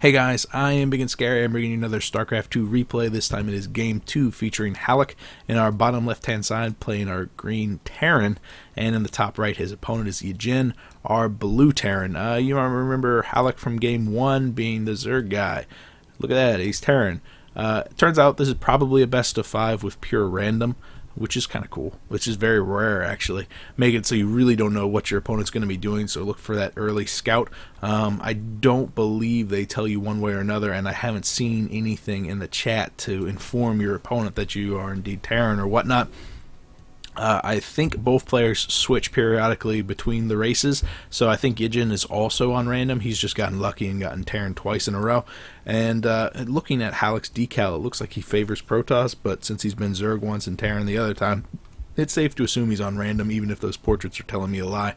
Hey guys, I am Ibigandscary. I'm bringing you another StarCraft 2 replay. This time it is Game 2 featuring Halleck in our bottom left-hand side playing our green Terran, and in the top right his opponent is Yedgin, our blue Terran. You might remember Halleck from Game 1 being the Zerg guy. Look at that, he's Terran. Turns out this is probably a best of 5 with pure random, which is kind of cool, which is very rare actually. Make it so you really don't know what your opponent's going to be doing, so look for that early scout. I don't believe they tell you one way or another, and I haven't seen anything in the chat to inform your opponent that you are indeed Terran or whatnot. I think both players switch periodically between the races, so I think Yedgin is also on random. He's just gotten lucky and gotten Terran twice in a row. And looking at Halleck's decal, it looks like he favors Protoss, but since he's been Zerg once and Terran the other time, it's safe to assume he's on random, even if those portraits are telling me a lie.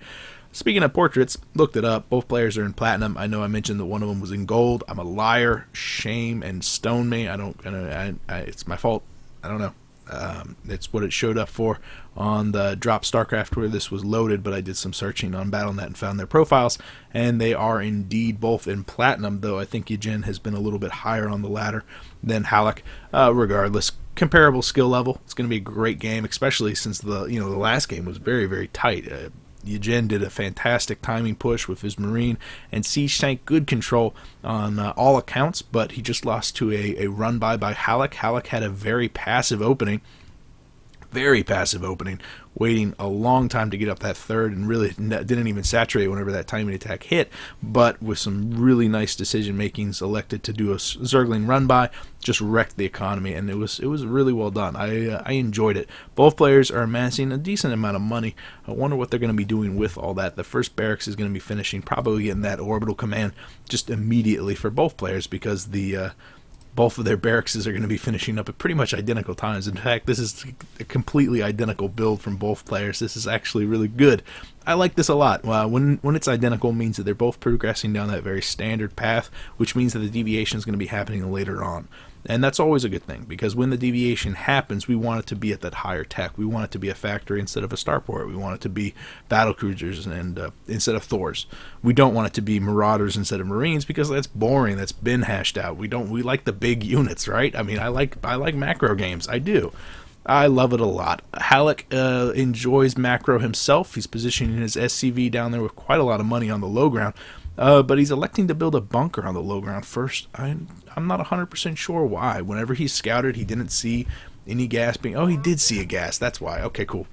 Speaking of portraits, looked it up. Both players are in platinum. I know I mentioned that one of them was in gold. I'm a liar. Shame and stone me. It's my fault. I don't know. It's what it showed up for on the Drop StarCraft where this was loaded, but I did some searching on BattleNet and found their profiles, and they are indeed both in platinum, though I think Yedgin has been a little bit higher on the ladder than Halleck. Regardless, comparable skill level. It's going to be a great game, especially since the last game was very, very tight. Yedgin did a fantastic timing push with his Marine and Siege Tank, good control on all accounts, but he just lost to a run-by Halleck. Halleck had a very passive opening, waiting a long time to get up that third, and really didn't even saturate whenever that timing attack hit, but with some really nice decision makings elected to do a Zergling run-by, just wrecked the economy, and it was really well done. I enjoyed it. Both players are amassing a decent amount of money. I wonder what they're going to be doing with all that. The first barracks is going to be finishing, probably getting that orbital command just immediately for both players, because both of their barracks are going to be finishing up at pretty much identical times. In fact, this is a completely identical build from both players. This is actually really good. I like this a lot. When it's identical, it means that they're both progressing down that very standard path, which means that the deviation is going to be happening later on. And that's always a good thing, because when the deviation happens, we want it to be at that higher tech. We want it to be a factory instead of a starport. We want it to be battle cruisers and instead of Thors. We don't want it to be marauders instead of Marines, because that's boring. That's been hashed out. We like the big units, right? I mean, I like macro games. I do. I love it a lot. Halleck enjoys macro himself. He's positioning his SCV down there with quite a lot of money on the low ground. But he's electing to build a bunker on the low ground first. I'm not 100% sure why. Whenever he scouted, he didn't see any gas being... Oh, he did see a gas. That's why. Okay, cool.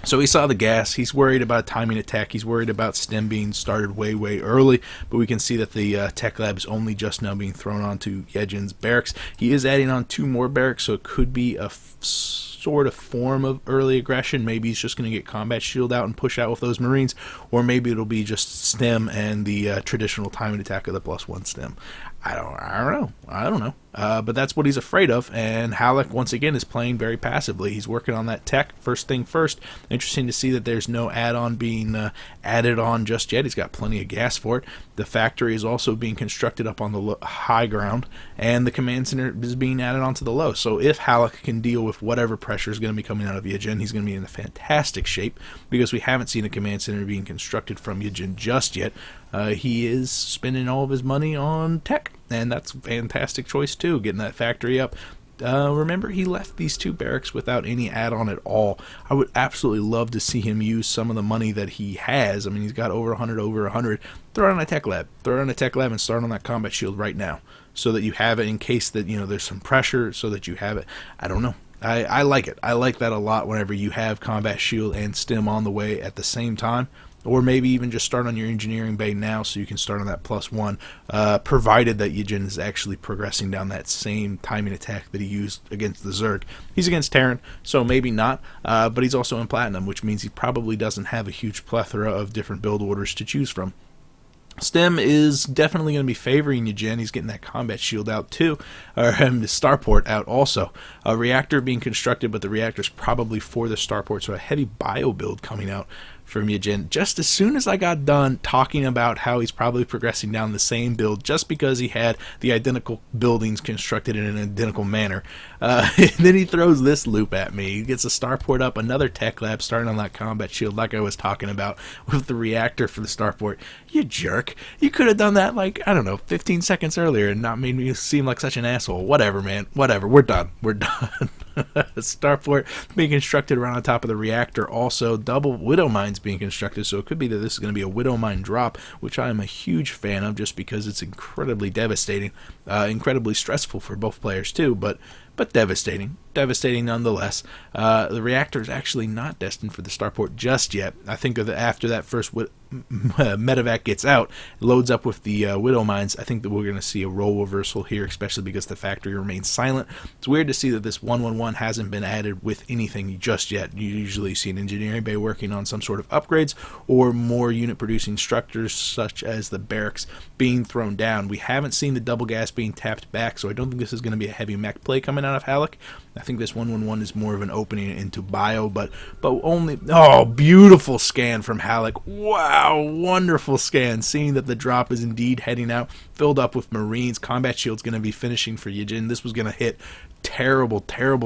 So he saw the gas. He's worried about a timing attack. He's worried about STEM being started way, way early. But we can see that the tech lab is only just now being thrown onto Yedgin's barracks. He is adding on 2 more barracks, so it could be a sort of form of early aggression. Maybe he's just going to get combat shield out and push out with those Marines, or maybe it'll be just STEM and the traditional timing attack of the +1 STEM. I don't know. But that's what he's afraid of, and Halleck once again is playing very passively. He's working on that tech first thing first. Interesting to see that there's no add-on being added on just yet. He's got plenty of gas for it. The factory is also being constructed up on the high ground, and the command center is being added onto the low. So if Halleck can deal with whatever pressure is going to be coming out of Yedgin, he's going to be in a fantastic shape, because we haven't seen a command center being constructed from Yedgin just yet. He is spending all of his money on tech, and that's a fantastic choice too, getting that factory up. Remember, he left these 2 barracks without any add-on at all. I would absolutely love to see him use some of the money that he has. I mean, he's got over 100. Throw it on a tech lab. Throw it on a tech lab and start on that combat shield right now, so that you have it in case that there's some pressure, so that you have it. I don't know. I like it. I like that a lot whenever you have combat shield and STEM on the way at the same time. Or maybe even just start on your engineering bay now, so you can start on that +1, provided that Yedgin is actually progressing down that same timing attack that he used against the Zerg. He's against Terran, so maybe not, but he's also in Platinum, which means he probably doesn't have a huge plethora of different build orders to choose from. STEM is definitely going to be favoring Yedgin. He's getting that combat shield out too, or the starport out also. A reactor being constructed, but the reactor's probably for the starport, so a heavy bio build coming out from Yedgin. Just as soon as I got done talking about how he's probably progressing down the same build just because he had the identical buildings constructed in an identical manner, and then he throws this loop at me. He gets a starport up, another tech lab starting on that combat shield like I was talking about with the reactor for the starport. You jerk. You could have done that, like, I don't know, 15 seconds earlier and not made me seem like such an asshole. Whatever, man. Whatever. We're done. We're done. Starport being constructed around on top of the reactor. Also, double Widow Mines being constructed, so it could be that this is going to be a Widow Mine drop, which I am a huge fan of just because it's incredibly devastating, incredibly stressful for both players too, but devastating nonetheless. The reactor is actually not destined for the starport just yet. I think after that first medevac gets out, loads up with the Widow Mines, I think that we're going to see a role reversal here, especially because the factory remains silent. It's weird to see that this 111 hasn't been added with anything just yet. You usually see an engineering bay working on some sort of upgrades or more unit producing structures such as the barracks being thrown down. We haven't seen the double gas being tapped back, so I don't think this is going to be a heavy mech play coming out of Halleck. I think this 111 is more of an opening into bio, but only... Oh, beautiful scan from Halleck. Wow, wonderful scan. Seeing that the drop is indeed heading out, filled up with Marines. Combat shield's going to be finishing for Yedgin. This was going to hit terrible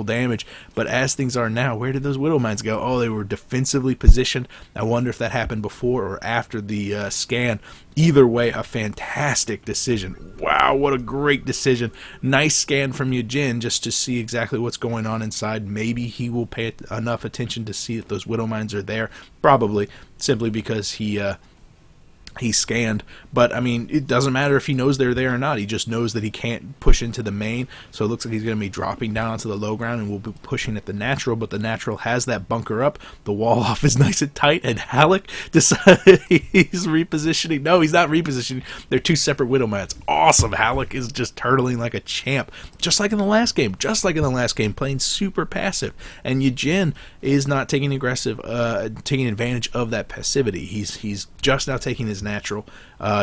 damage, but as things are now, where did those Widow Mines go? Oh, they were defensively positioned. I wonder if that happened before or after the scan. Either way, a fantastic decision. Wow, what a great decision. Nice scan from Yedgin just to see exactly what's going on inside. Maybe he will pay enough attention to see if those Widow Mines are there. Probably, simply because he scanned, but I mean, it doesn't matter if he knows they're there or not. He just knows that he can't push into the main, so it looks like he's going to be dropping down onto the low ground and we'll be pushing at the natural, but the natural has that bunker up. The wall off is nice and tight, and Halleck decided he's repositioning. No, he's not repositioning. They're two separate Widow Mines. Awesome. Halleck is just turtling like a champ, just like in the last game, playing super passive, and Yedgin is not taking taking advantage of that passivity. He's just now taking his natural.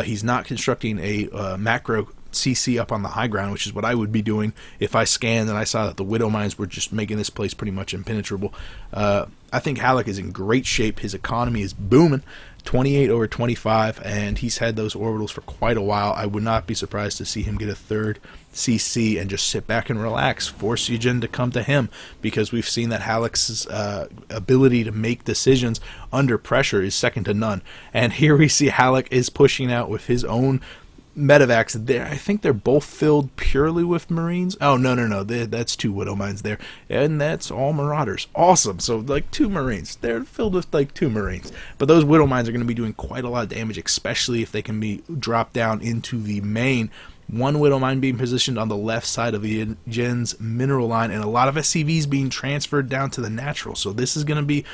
He's not constructing a macro CC up on the high ground, which is what I would be doing if I scanned and I saw that the Widow Mines were just making this place pretty much impenetrable. I think Halleck is in great shape. His economy is booming, 28 over 25, and he's had those orbitals for quite a while. I would not be surprised to see him get a third CC and just sit back and relax, force Yedgin to come to him, because we've seen that Halleck's ability to make decisions under pressure is second to none. And here we see Halleck is pushing out with his own medevacs there. I think they're both filled purely with Marines. Oh, no. That's two Widow Mines there. And that's all Marauders. Awesome. So, like, two Marines. They're filled with, like, two Marines. But those Widow Mines are going to be doing quite a lot of damage, especially if they can be dropped down into the main. One Widow Mine being positioned on the left side of the Yedgin's mineral line, and a lot of SCVs being transferred down to the natural. So this is going to be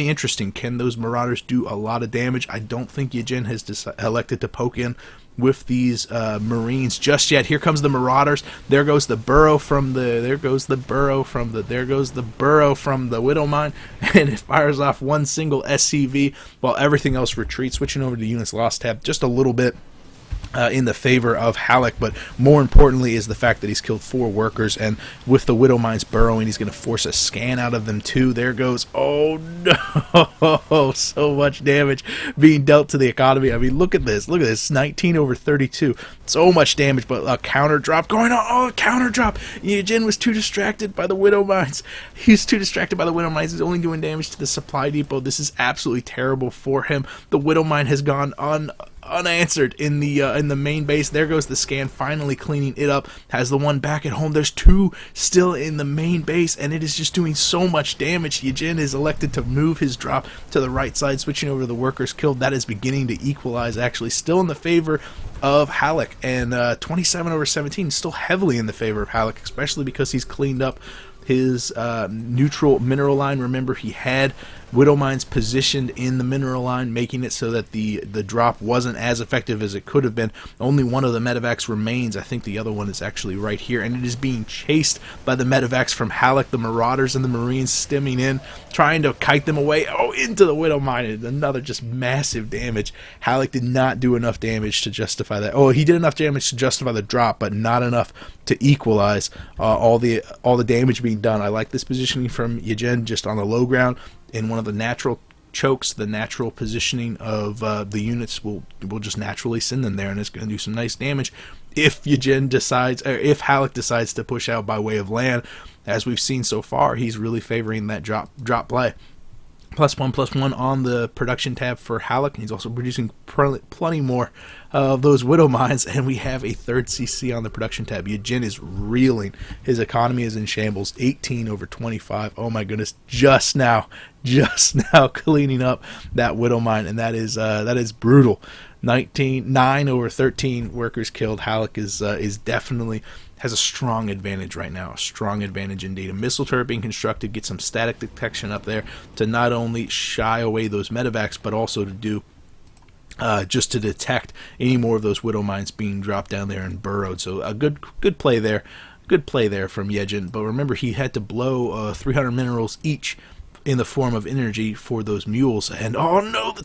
interesting. Can those Marauders do a lot of damage? I don't think Yedgin has elected to poke in with these Marines just yet. Here comes the Marauders. There goes the burrow from the Widow Mine, and it fires off one single SCV while everything else retreats. Switching over to units lost tab just a little bit in the favor of Halleck, but more importantly is the fact that he's killed 4 workers, and with the Widow Mines burrowing, he's going to force a scan out of them too. There goes, oh no, so much damage being dealt to the economy. I mean, look at this, 19 over 32, so much damage, but a counter drop going on. Oh, a counter drop. Yedgin was too distracted by the Widow Mines. He's too distracted by the Widow Mines. He's only doing damage to the supply depot. This is absolutely terrible for him. The Widow Mine has gone unanswered in the main base. There goes the scan, finally cleaning it up. Has the one back at home. There's 2 still in the main base, and it is just doing so much damage. Yedgin is elected to move his drop to the right side, switching over to the workers killed. That is beginning to equalize, actually, still in the favor of Halleck, and 27 over 17 still heavily in the favor of Halleck, especially because he's cleaned up his neutral mineral line. Remember, he had Widow Mines positioned in the mineral line, making it so that the drop wasn't as effective as it could have been. Only one of the medevacs remains. I think the other one is actually right here, and it is being chased by the medevacs from Halleck. The Marauders and the Marines stemming in, trying to kite them away. Oh, into the Widow Mine. Another just massive damage. Halleck did not do enough damage to justify that. Oh, he did enough damage to justify the drop, but not enough to equalize all the damage being done. I like this positioning from Yedgin just on the low ground in one of the natural chokes, the natural positioning of the units will just naturally send them there, and it's going to do some nice damage if Yedgin decides, or if Halleck decides to push out by way of land. As we've seen so far, he's really favoring that drop play. +1/+1 on the production tab for Halleck, and he's also producing plenty more of those Widow Mines, and we have a third CC on the production tab. Yedgin is reeling. His economy is in9 18/25. Oh my goodness, just now cleaning up that Widow Mine, and that is brutal. 9/13 workers killed. Halleck is definitely has a strong advantage right now, a strong advantage indeed. A missile turret being constructed, get some static detection up there to not only shy away those medevacs, but also to do just to detect any more of those Widow Mines being dropped down there and burrowed. So a good play there, from Yedgin. But remember, he had to blow 300 minerals each in the form of energy for those mules, and oh no, the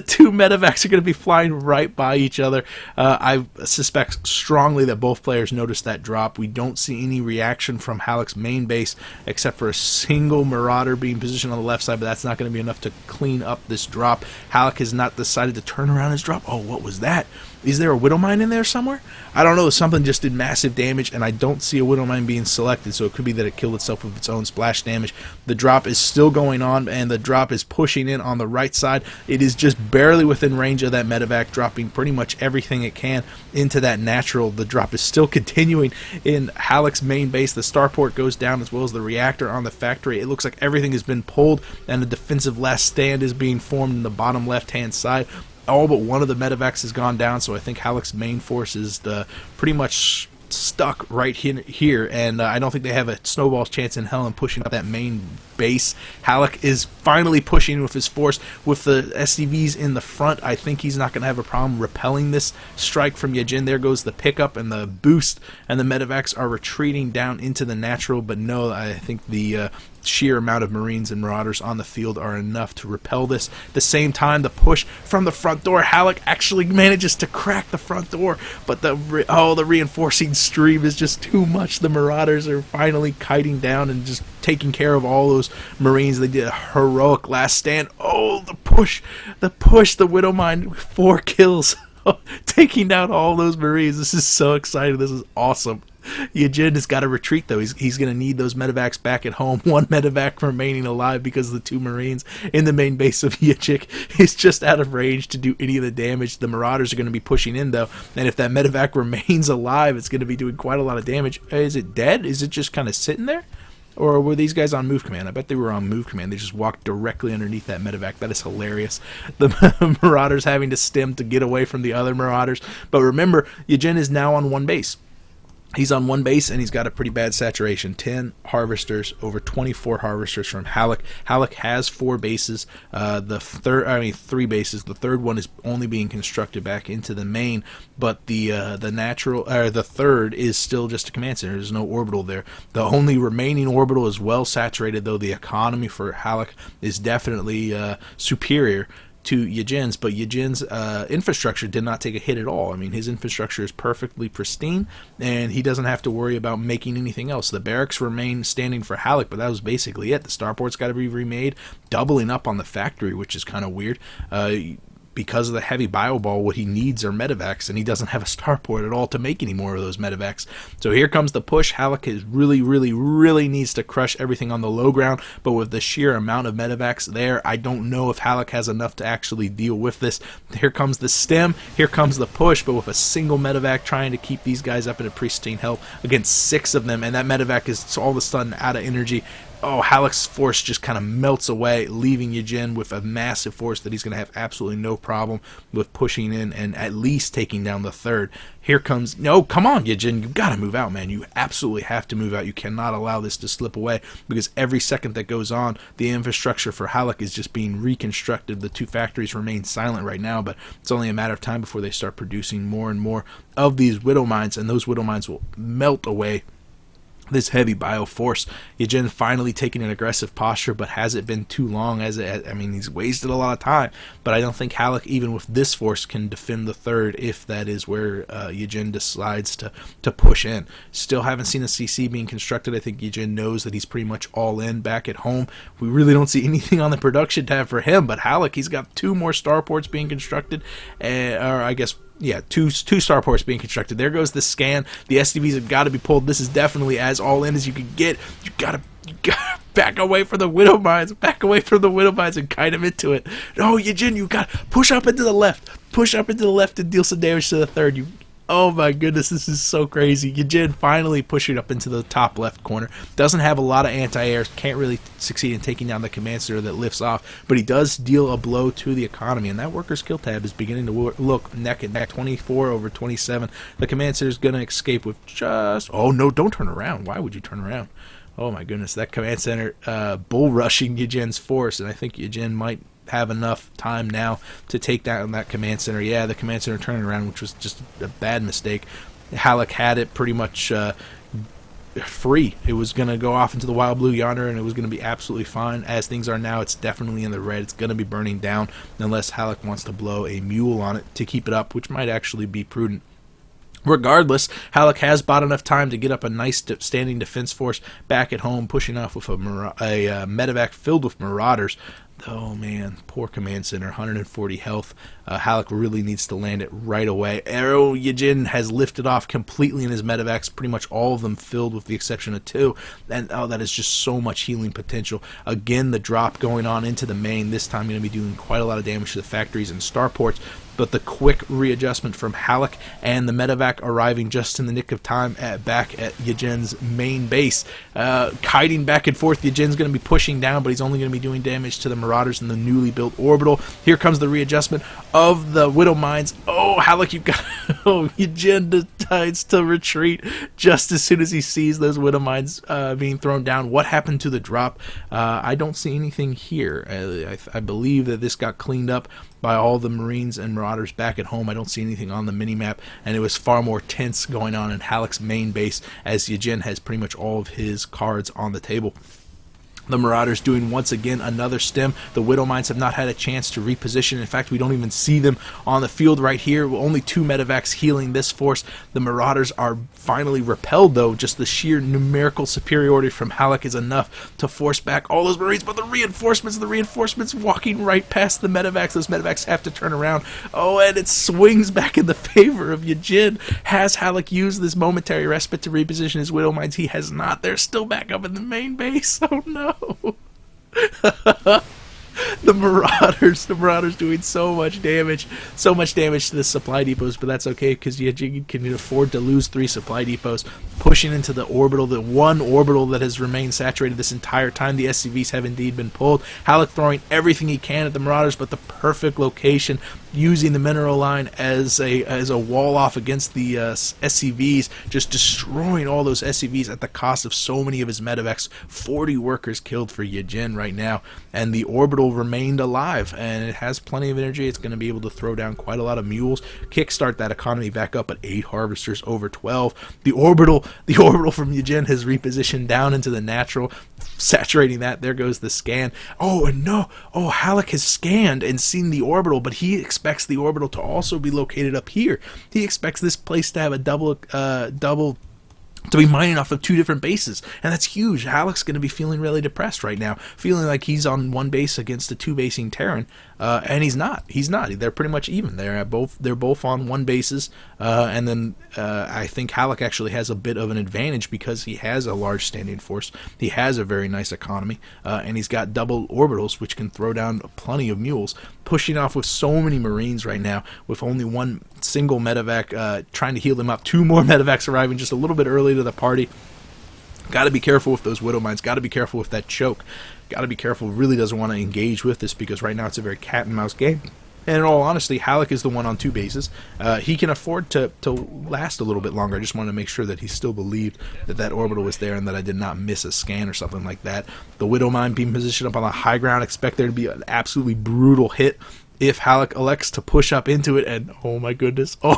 two medevacs are going to be flying right by each other. I suspect strongly that both players noticed that drop. We don't see any reaction from Halleck's main base except for a single Marauder being positioned on the left side, but that's not going to be enough to clean up this drop. Halleck has not decided to turn around his drop. Oh, what was that? Is there a Widow Mine in there somewhere? I don't know. Something just did massive damage, and I don't see a Widow Mine being selected, so it could be that it killed itself with its own splash damage. The drop is still going on, and the drop is pushing in on the right side. It is just barely within range of that medevac, dropping pretty much everything it can into that natural. The drop is still continuing in Halleck's main base. The starport goes down, as well as the reactor on the factory. It looks like everything has been pulled, and a defensive last stand is being formed in the bottom left-hand side. All but one of the medevacs has gone down, so I think Halleck's main force is pretty much stuck right here, and I don't think they have a snowball's chance in hell in pushing up that main base. Halleck is finally pushing with his force with the SCVs in the front. I think he's not going to have a problem repelling this strike from Yedgin. There goes the pickup and the boost, and the medevacs are retreating down into the natural, but no, I think the sheer amount of Marines and Marauders on the field are enough to repel this. At the same time, the push from the front door, Halleck actually manages to crack the front door, but the reinforcing stream is just too much. The Marauders are finally kiting down and just taking care of all those Marines. They did a heroic last stand. Oh, the push, the Widow Mine, 4 kills, taking down all those Marines. This is so exciting. This is awesome. Yedgin has got to retreat, though. He's going to need those medevacs back at home. One medevac remaining alive because the 2 Marines in the main base of Yedgin is just out of range to do any of the damage. The Marauders are going to be pushing in, though, and if that medevac remains alive, it's going to be doing quite a lot of damage. Is it dead? Is it just kind of sitting there? Or were these guys on move command? I bet they were on move command. They just walked directly underneath that medevac. That is hilarious. The Marauders having to stem to get away from the other Marauders. But remember, Yedgin is now on 1 base. He's on 1 base, and he's got a pretty bad saturation. 10 harvesters, over 24 harvesters from Halleck. Halleck has 4 bases. 3 bases. The third one is only being constructed back into the main, but the third is still just a command center. There's no orbital there. The only remaining orbital is well saturated, though the economy for Halleck is definitely superior to Yedgin's, but Yedgin's infrastructure did not take a hit at all. I mean, his infrastructure is perfectly pristine, and he doesn't have to worry about making anything else. The barracks remain standing for Halleck, but that was basically it. The starport's got to be remade, doubling up on the factory, which is kind of weird. Because of the heavy bioball, what he needs are medevacs, and he doesn't have a starport at all to make any more of those medevacs. So here comes the push. Halleck is really needs to crush everything on the low ground, but with the sheer amount of medevacs there, I don't know if Halleck has enough to actually deal with this. Here comes the stem, here comes the push, but with a single medevac trying to keep these guys up at a pristine health against 6 of them, and that medevac is all of a sudden out of energy. Oh, Halleck's force just kind of melts away, leaving Yedgin with a massive force that he's going to have absolutely no problem with pushing in and at least taking down the third. Here comes... No, come on, Yedgin. You've got to move out, man. You absolutely have to move out. You cannot allow this to slip away, because every second that goes on, the infrastructure for Halleck is just being reconstructed. The 2 factories remain silent right now, but it's only a matter of time before they start producing more and more of these Widow Mines, and those Widow Mines will melt away this heavy bioforce. Yedgin finally taking an aggressive posture, but has it been too long? I mean, he's wasted a lot of time, but I don't think Halleck, even with this force, can defend the third if that is where Yedgin decides to push in. Still haven't seen a CC being constructed. I think Yedgin knows that he's pretty much all in back at home. We really don't see anything on the production tab for him, but Halleck, he's got 2 more starports being constructed, or I guess, yeah, two starports being constructed. There goes the scan. The SCVs have got to be pulled. This is definitely as all in as you can get. You gotta back away from the Widow Mines. Back away from the Widow Mines and kite him into it. No, Yedgin, you got to push up into the left. Push up into the left and deal some damage to the third. Oh my goodness, this is so crazy. Yedgin finally pushing up into the top left corner. Doesn't have a lot of anti-air. Can't really succeed in taking down the command center that lifts off. But he does deal a blow to the economy. And that worker's kill tab is beginning to look neck and neck. 24 over 27. The command center is going to escape with just... Oh no, don't turn around. Why would you turn around? Oh my goodness, that command center bull rushing Yedgin's force. And I think Yedgin might have enough time now to take down that command center. Yeah, the command center turning around, which was just a bad mistake. Halleck had it pretty much free. It was going to go off into the wild blue yonder, and it was going to be absolutely fine. As things are now, it's definitely in the red. It's going to be burning down unless Halleck wants to blow a mule on it to keep it up, which might actually be prudent. Regardless, Halleck has bought enough time to get up a nice standing defense force back at home, pushing off with a medevac filled with marauders. Oh man, poor command center, 140 health. Halleck really needs to land it right away. Yedgin has lifted off completely in his medevacs, pretty much all of them filled with the exception of 2. And oh, that is just so much healing potential. Again, the drop going on into the main, this time going to be doing quite a lot of damage to the factories and starports. But the quick readjustment from Halleck and the medevac arriving just in the nick of time back at Yedgin's main base. Kiting back and forth, Yedgin's going to be pushing down, but he's only going to be doing damage to the marauders in the newly built orbital. Here comes the readjustment of the Widow Mines. Oh, Halleck, you've got... Oh, Yedgin decides to retreat just as soon as he sees those Widow Mines being thrown down. What happened to the drop? I don't see anything here. I believe that this got cleaned up by all the Marines and Marauders back at home. I don't see anything on the minimap, and it was far more tense going on in Halleck's main base as Yedgin has pretty much all of his cards on the table. The Marauders doing once again another stem. The Widow Mines have not had a chance to reposition. In fact, we don't even see them on the field right here. Only 2 medevacs healing this force. The Marauders are finally repelled, though. Just the sheer numerical superiority from Halleck is enough to force back all those Marines. But the reinforcements walking right past the medevacs. Those medevacs have to turn around. Oh, and it swings back in the favor of Yedgin. Has Halleck used this momentary respite to reposition his Widow Mines? He has not. They're still back up in the main base. Oh, no. The Marauders doing so much damage to the supply depots, but that's okay because Yedgin can afford to lose 3 supply depots, pushing into the orbital, the one orbital that has remained saturated this entire time. The SCVs have indeed been pulled. Halleck throwing everything he can at the Marauders, but the perfect location, using the mineral line as a wall off against the SCVs, just destroying all those SCVs at the cost of so many of his medevacs. 40 workers killed for Yedgin right now, and the orbital remained alive, and it has plenty of energy. It's going to be able to throw down quite a lot of mules, kickstart that economy back up at 8 harvesters over 12. The orbital from Yedgin has repositioned down into the natural, saturating that. There goes the scan. Oh, and no. Oh, Halleck has scanned and seen the orbital, but he expects the orbital to also be located up here. He expects this place to have a double to be mining off of 2 different bases, and that's huge. Halleck's going to be feeling really depressed right now, feeling like he's on 1 base against a 2-basing Terran, and he's not. They're pretty much even. They're both on 1 bases, and then I think Halleck actually has a bit of an advantage because he has a large standing force. He has a very nice economy, and he's got double orbitals, which can throw down plenty of mules, pushing off with so many Marines right now, with only 1 single medevac trying to heal them up. 2 more medevacs arriving just a little bit early to the party. Got to be careful with those Widow Mines. Got to be careful with that choke. Got to be careful. Really doesn't want to engage with this because right now it's a very cat and mouse game. And in all honesty, Halleck is the one on 2 bases. He can afford to last a little bit longer. I just wanted to make sure that he still believed that orbital was there and that I did not miss a scan or something like that. The Widow Mine being positioned up on the high ground. Expect there to be an absolutely brutal hit if Halleck elects to push up into it, and oh my goodness, no!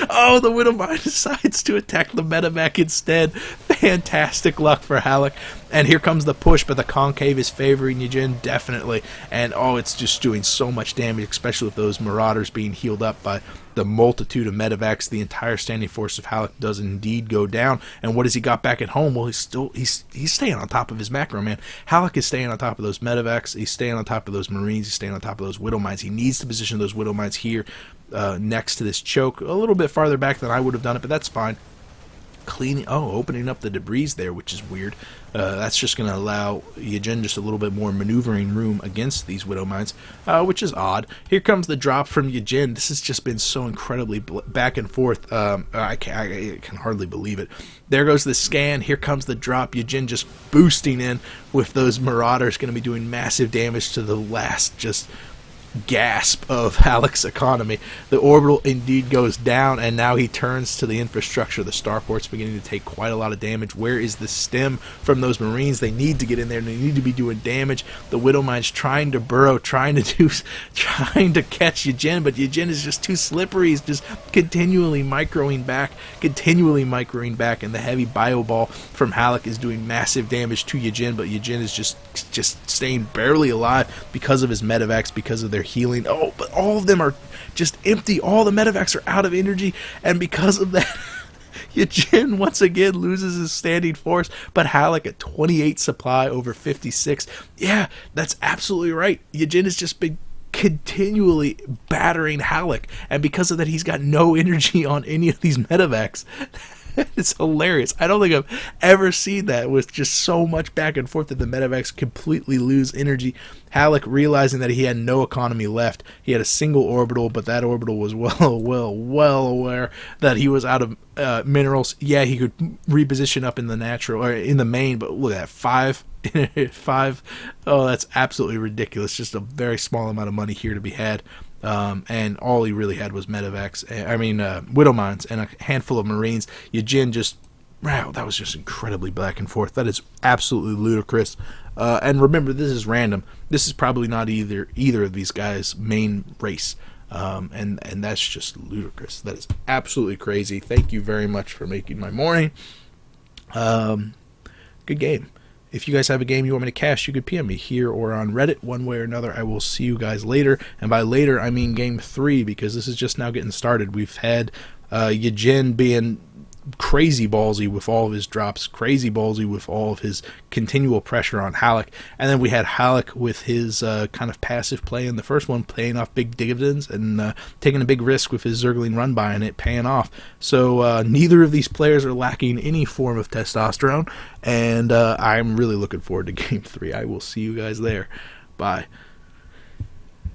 Oh, the Widowmine decides to attack the medevac instead. Fantastic luck for Halleck. And here comes the push, but the concave is favoring Yedgin, definitely. And oh, it's just doing so much damage, especially with those Marauders being healed up by the multitude of medevacs. The entire standing force of Halleck does indeed go down. And what has he got back at home? Well, he's staying on top of his macro, man. Halleck is staying on top of those medevacs. He's staying on top of those Marines. He's staying on top of those Widowmines. He needs to position those Widowmines here next to this choke. A little bit farther back than I would have done it, but that's fine. Opening up the debris there, which is weird. That's just going to allow Yedgin just a little bit more maneuvering room against these Widowmines, which is odd. Here comes the drop from Yedgin. This has just been so incredibly back and forth. I can hardly believe it. There goes the scan. Here comes the drop. Yedgin just boosting in with those Marauders, going to be doing massive damage to the last just gasp of Halleck's economy. The orbital indeed goes down, and now he turns to the infrastructure. The starport's beginning to take quite a lot of damage. Where is the stem from those Marines? They need to get in there, and they need to be doing damage. The Widowmine's trying to burrow, trying to catch Yedgin, but Yedgin is just too slippery. He's just continually microing back, and the heavy bio ball from Halleck is doing massive damage to Yedgin, but Yedgin is just staying barely alive because of his medevacs, because of their healing. Oh, but all of them are just empty. All the medevacs are out of energy, and because of that, Yedgin once again loses his standing force, but Halleck at 28 supply over 56. Yeah, that's absolutely right. Yedgin has just been continually battering Halleck, and because of that, he's got no energy on any of these medevacs. It's hilarious. I don't think I've ever seen that with just so much back and forth that the medevacs completely lose energy. Halleck, realizing that he had no economy left, he had a single orbital, but that orbital was well aware that he was out of minerals. Yeah, he could reposition up in the natural or in the main, but look at that, 5. Oh, that's absolutely ridiculous. Just a very small amount of money here to be had. And all he really had was medevacs, Widowmines, and a handful of Marines. Yedgin just, wow, that was just incredibly back and forth. That is absolutely ludicrous. And remember, this is random. This is probably not either of these guys' main race. And that's just ludicrous. That is absolutely crazy. Thank you very much for making my morning. Good game. If you guys have a game you want me to cast, you could PM me here or on Reddit. One way or another, I will see you guys later. And by later, I mean game 3, because this is just now getting started. We've had Yedgin being crazy ballsy with all of his drops, crazy ballsy with all of his continual pressure on Halleck, and then we had Halleck with his kind of passive play in the first one, paying off big dividends and taking a big risk with his Zergling run by and it paying off. So neither of these players are lacking any form of testosterone, and I'm really looking forward to game 3. I will see you guys there. Bye.